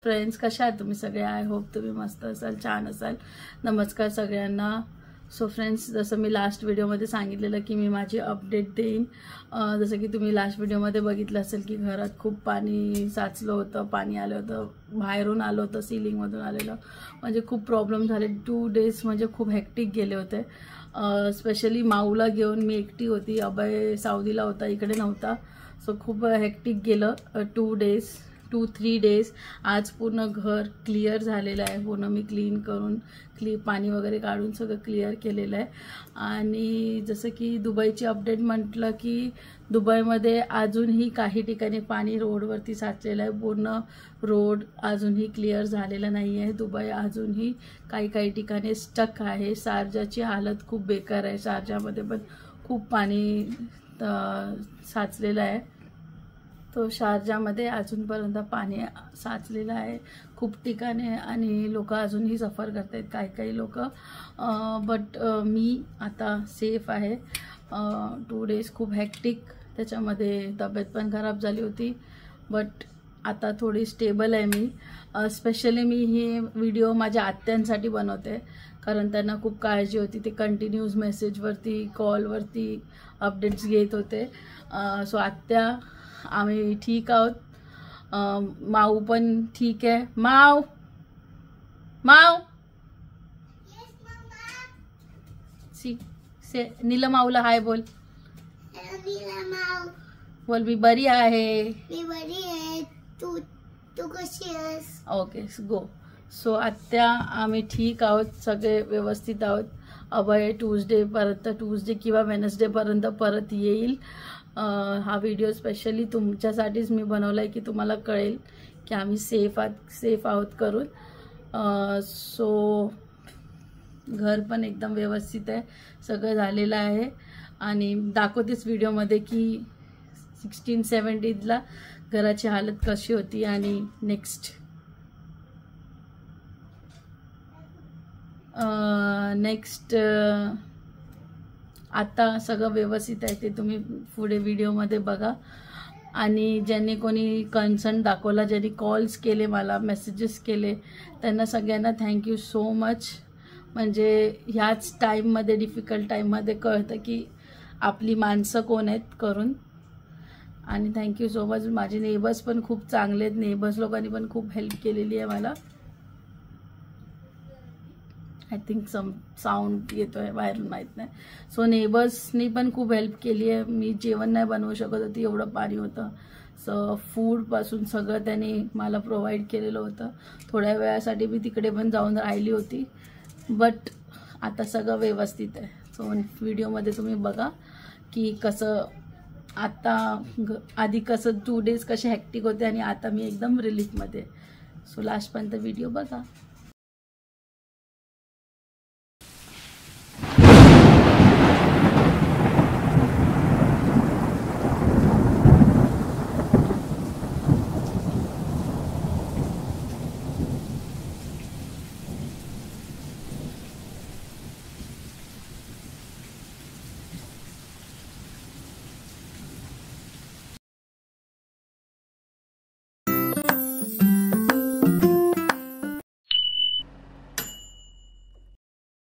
Friends, कशा आहात तुम्ही सगळे? आय होप तुम्ही मस्त असाल, छान असाल. नमस्कार सगळ्यांना. सो फ्रेंड्स, जसं मी लास्ट व्हिडिओमध्ये सांगितलेलं की मी माझी अपडेट देईन. जसं की तुम्ही लास्ट व्हिडिओमध्ये बघितलं असेल की घरात खूप पाणी साचलं होतं, पाणी आलं होतं, बाहेरून आलं होतं, सिलिंगमधून आलेलं. म्हणजे खूप प्रॉब्लेम झाले. 2 डेज म्हणजे खूप हेक्टिक गेले होते. स्पेशली माऊला घेऊन मी एकटी होती, अभय साऊदीला होता, इकडे नव्हता. सो खूप हेक्टिक गेलं 2-3 डेज. आज पूर्ण घर क्लिअर झालेलं आहे. पूर्ण मी क्लीन करून पाणी वगैरे काढून सगळं क्लिअर केलेलं आहे. आणि जसं की दुबईची अपडेट म्हटलं की दुबईमध्ये अजूनही काही ठिकाणी पाणी रोडवरती साचलेलं आहे. पूर्ण रोड अजूनही क्लिअर झालेला नाही आहे. दुबई अजूनही काही ठिकाणी स्टक आहे. शारजाची हालत खूप बेकार आहे. शारजामध्ये पण खूप पाणी साचलेलं आहे. तो शारजामध्ये अजूनपर्यंत पाणी साचलेलं आहे खूप ठिकाणी आणि लोक अजूनही सफर करत आहेत काही लोक. बट मी आता सेफ आहे. 2 डेज खूप हेक्टिक, त्याच्यामध्ये तब्येत पण खराब झाली होती. बट आता थोडी स्टेबल आहे मी. स्पेशली मी हे व्हिडिओ माझ्या आत्यांसाठी बनवते, कारण त्यांना खूप काळजी होती. ते कंटिन्यूज मेसेजवरती, कॉलवरती अपडेट्स घेत होते. सो आत्या, आम्ही ठीक आहोत. माऊ पण ठीक आहे. माऊ नीला माऊला हाय बोल. बोल मी बरी आहे. मी बरी आहे. तू कशी आहेस? ओके, गो. सो आत्या, आम्ही ठीक आहोत, सगळे व्यवस्थित आहोत. अभय ट्यूजडे किंवा वेनसडे पर्यंत परत येईल. हा व्हिडिओ स्पेशली तुमच्यासाठीच मी बनवला आहे की तुम्हाला कळेल की आम्ही सेफ आहोत करून. सो घर पण एकदम व्यवस्थित आहे, सगळं झालेलं आहे. आणि दाखवतेच व्हिडिओमध्ये की 16-17ला घराची हालत कशी होती. आणि नेक्स्ट आता सगळं व्यवस्थित आहे, ते तुम्ही पुढे व्हिडिओमध्ये बघा. आणि ज्यांनी कोणी कन्सर्न दाखवला, ज्यांनी कॉल्स केले, मला मेसेजेस केले, त्यांना सगळ्यांना थँक्यू सो मच. म्हणजे ह्याच टाईममध्ये, डिफिकल्ट टाईममध्ये कळतं की आपली माणसं कोण आहेत करून. आणि थँक्यू सो मच. माझे नेबर्स पण खूप चांगले आहेत. नेबर्स लोकांनी पण खूप हेल्प केलेली आहे मला. आय थिंक साऊंड येतोय बाहेरून, माहीत नाही. सो नेबर्सनी पण खूप हेल्प केली आहे. मी जेवण नाही बनवू शकत होती, एवढं पाणी होतं. सो फूडपासून सगळं त्यांनी मला प्रोव्हाइड केलेलं होतं. थोड्या वेळासाठी मी तिकडे पण जाऊन राहिली होती. बट आता सगळं व्यवस्थित आहे. सो व्हिडिओमध्ये तुम्ही बघा की कसं आता आधी कसं 2 डेज कसे हेक्टिक होते आणि आता मी एकदम रिलीफमध्ये. सो लास्टपर्यंत व्हिडिओ बघा.